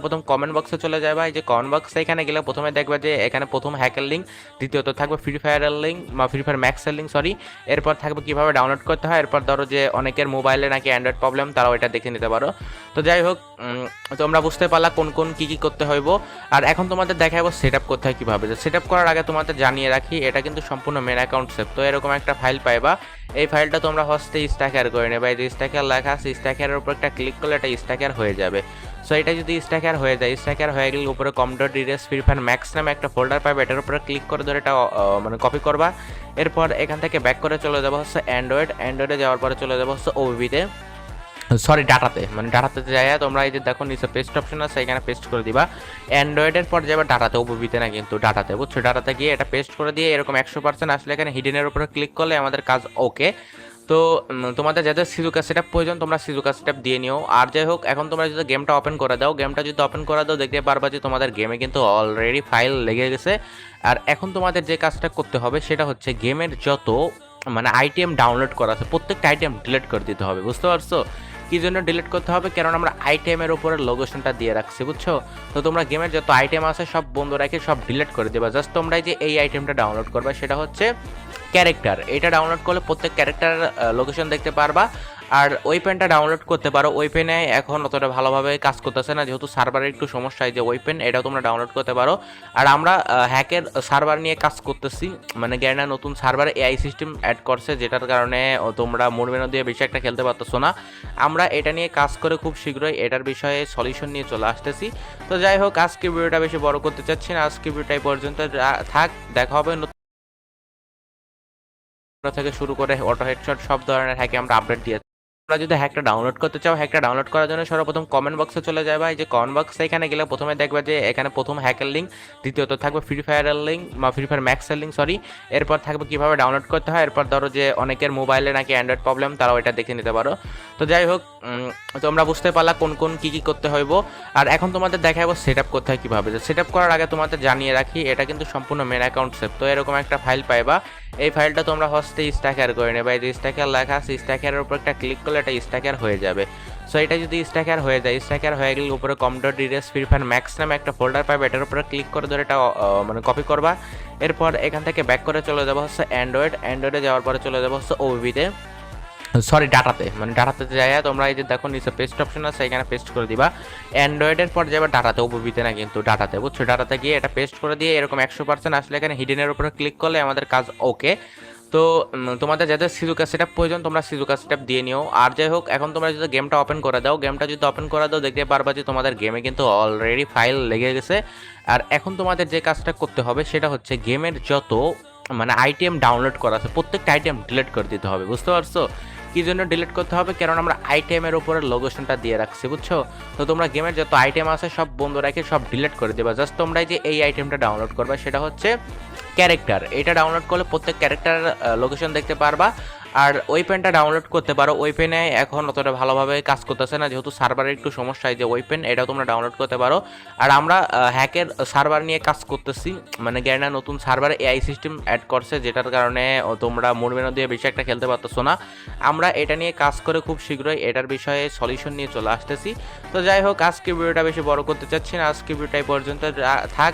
প্রথম কমেন্ট বক্সে চলে যাবে। এই যে কমেন্ট বক্সে এখানে গেলে প্রথমে দেখবে যে এখানে প্রথম হ্যাকের লিঙ্ক, দ্বিতীয়ত থাকবে ফ্রি ফায়ারের লিঙ্ক বা ফ্রি ফায়ার ম্যাক্সের লিঙ্ক সরি। এরপর থাকবে কিভাবে ডাউনলোড করতে হয়। এরপর ধরো যে অনেকের মোবাইলে নাকি অ্যান্ড্রয়েড প্রবলেম, তারাও এটা দেখে নিতে পারো। তো যাই হোক, তোমরা বুঝতে পারলা কোন কোন কী করতে হইব। আর এখন তোমাদের দেখাবো সেট আপ করতে হয় কীভাবে। সেট আপ করার আগে তোমাদের জানিয়ে রাখি, এটা কিন্তু সম্পূর্ণ মেন অ্যাকাউন্ট সেভ। তো এরকম একটা ফাইল পাইবা। এই ফাইলটা তোমরা হচ্ছে স্ট্যাকার করে নেবে। এই যে স্ট্যাকার লেখা আছে, স্ট্যাকারের উপর একটা ক্লিক করলে এটা স্ট্যাকার হয়ে যাবে। সো এটা যদি স্ট্যাকার হয়ে যায়, স্ট্যাকার হয়ে গেলে উপরে কম.ডিরেস ফ্রি ফায়ার ম্যাক্স নামে একটা ফোল্ডার পাবে। এটার উপরে ক্লিক করে ধরে এটা মানে কপি করবা। এরপর এখান থেকে ব্যাক করে চলে যাবো হচ্ছে অ্যান্ড্রয়েডে যাওয়ার পরে চলে যাবো হচ্ছে ওবিতে, সরি ডাটাতে, মানে ডাটাতে যাই তোমরা এই যে দেখো নিচে পেস্ট অপশন আছে, এখানে পেস্ট করে দিবা। অ্যান্ড্রয়েডের পর যাবে ডাটাতে, ওবিতে না কিন্তু ডাটাতে, বুঝছো। ডাটাতে গিয়ে এটা পেস্ট করে দিয়ে এরকম 100% আসলে এখানে হিডেনের উপরে ক্লিক করলে আমাদের কাজ ওকে। তো তোমাদের যাদের সিজুকা সেটআপ প্রয়োজন তোমরা সিজুকা সেটআপ দিয়ে নিও। আর যাই হোক, এখন তোমরা যদি গেমটা ওপেন করে দাও, গেমটা যদি ওপেন করে দাও দেখতে পারবা যে তোমাদের গেমে কিন্তু অলরেডি ফাইল লেগে গেছে। আর এখন তোমাদের যে কাজটা করতে হবে সেটা হচ্ছে গেমের যত মানে আইটেম ডাউনলোড করা আছে প্রত্যেকটা আইটেম ডিলিট করে দিতে হবে, বুঝতে পারছো। কি জন্য ডিলিট করতে হবে? কারণ আমরা আইটেমের উপরে লোকেশনটা দিয়ে রাখছি, বুঝছো। তো তোমরা গেমের যত আইটেম আছে সব বন্ধ রেখে সব ডিলিট করে দেবা। জাস্ট তোমরা যে এই আইটেমটা ডাউনলোড করবে সেটা হচ্ছে ক্যারেক্টার। এটা ডাউনলোড করলে প্রত্যেক ক্যারেক্টার লোকেশন দেখতে পারবা। আর ওই পেনটা ডাউনলোড করতে পারো। ওই পেনে এখন অতটা ভালোভাবে কাজ করতেছে না, যেহেতু সার্ভারের একটু সমস্যা। হয় যে ওই পেন এটাও তোমরা ডাউনলোড করতে পারো। আর আমরা হ্যাকের সার্ভার নিয়ে কাজ করতেছি, মানে গ্যানা নতুন সার্ভারে এআই সিস্টেম অ্যাড করছে, যেটার কারণে তোমরা মোডমেনো দিয়ে বেশি একটা খেলতে পারতেছো না। আমরা এটা নিয়ে কাজ করে খুব শীঘ্রই এটার বিষয়ে সলিউশন নিয়ে চলে আসতেছি। তো যাই হোক, আজকে ভিডিওটা বেশি বড় করতে চাচ্ছি না, আজকে ভিডিওটা এই পর্যন্ত থাক। দেখা হবে থেকে শুরু করে অটো হেডশট সব ধরনের হ্যাকে আমরা আপডেট দিয়ে। তোমরা যদি হ্যাকটা ডাউনলোড করতে চাও, হ্যাকটা ডাউনলোড করার জন্য সর্বপ্রথম কমেন্ট বক্সে চলে যাবে। এই যে কমেন্ট বক্সে এখানে গেলে প্রথমে দেখবে যে এখানে প্রথম হ্যাকের লিঙ্ক, দ্বিতীয়ত থাকবে ফ্রি ফায়ারের লিঙ্ক বা ফ্রি ফায়ার ম্যাক্সের লিঙ্ক সরি। এরপর থাকবে কিভাবে ডাউনলোড করতে হয়। এরপর ধরো যে অনেকের মোবাইলে নাকি অ্যান্ড্রয়েড প্রবলেম, তারাও এটা দেখে নিতে পারো। তো যাই হোক, তোমরা বুঝতে পারলা কোন কোন কী করতে হইব। আর এখন তোমাদের দেখাবো সেট আপ করতে হয় কীভাবে। সেট আপ করার আগে তোমাদের জানিয়ে রাখি, এটা কিন্তু সম্পূর্ণ মেন অ্যাকাউন্ট সেভ। তো এরকম একটা ফাইল পাইবা। এই ফাইলটা তোমরা হচ্ছে স্ট্যাকার করে নেবে। এই যে স্ট্যাকার লেখা আছে, স্ট্যাকারের উপর একটা ক্লিক করলে এটা স্ট্যাকার হয়ে যাবে। সো এটা যদি স্ট্যাকার হয়ে যায়, স্ট্যাকার হয়ে গেলে উপরে কম.ডিরেস ফ্রি ফায়ার ম্যাক্স নামে একটা ফোল্ডার পাবে। এটার উপরে ক্লিক করে ধরে এটা মানে কপি করবা। এরপর এখান থেকে ব্যাক করে চলে যাবো হচ্ছে অ্যান্ড্রয়েডে যাওয়ার পরে চলে যাবো হচ্ছে ওবিতে, সরি ডাটাতে, মানে ডাটাতে যাই তোমরা এই যে দেখো নিচে পেস্ট অপশন আছে, এখানে পেস্ট করে দিবা। অ্যান্ড্রয়েডের পর যাবে ডাটাতে, ওবিতে না কিন্তু ডাটাতে, বুঝছো। ডাটাতে গিয়ে এটা পেস্ট করে দিয়ে এরকম 100% আসলে এখানে হিডেনের উপরে ক্লিক করলে আমাদের কাজ ওকে। তো তোমাদের যাদের সিজুকা সেটআপ প্রয়োজন তোমরা সিজুকা সেটআপ দিয়ে নিও। আর যাই হোক, এখন তোমরা যদি গেমটা ওপেন করে দাও, গেমটা যদি ওপেন করে দাও দেখতে পারবা যে তোমাদের গেমে কিন্তু অলরেডি ফাইল লেগে গেছে। আর এখন তোমাদের যে কাজটা করতে হবে সেটা হচ্ছে গেমের যত মানে আইটেম ডাউনলোড করা আছে প্রত্যেকটা আইটেম ডিলিট করে দিতে হবে, বুঝতে পারছো। কি জন্য ডিলিট করতে হবে? কারণ আমরা আইটেমের উপরে লোকেশনটা দিয়ে রাখছি, বুঝছো। তো তোমরা গেমের যত আইটেম আছে সব বন্ধ রেখে সব ডিলিট করে দেবা। জাস্ট তোমরা যে এই আইটেমটা ডাউনলোড করবে সেটা হচ্ছে ক্যারেক্টার। এটা ডাউনলোড করলে প্রত্যেক ক্যারেক্টার লোকেশন দেখতে পারবা। আর ওই পেনটা ডাউনলোড করতে পারো। ওই পেনে এখন অতটা ভালোভাবে কাজ করতেছে না, যেহেতু সার্ভারের একটু সমস্যা। হয় যে ওই পেন এটাও তোমরা ডাউনলোড করতে পারো। আর আমরা হ্যাকের সার্ভার নিয়ে কাজ করতেছি, মানে গ্যানা নতুন সার্ভারে এআই সিস্টেম অ্যাড করছে, যেটার কারণে তোমরা মোডমেনো দিয়ে বেশি একটা খেলতে পারতেছো না। আমরা এটা নিয়ে কাজ করে খুব শীঘ্রই এটার বিষয়ে সলিউশন নিয়ে চলে আসতেছি। তো যাই হোক, আজকে ভিডিওটা বেশি বড় করতে চাচ্ছি না, আজকে ভিডিওটা এই পর্যন্ত থাক।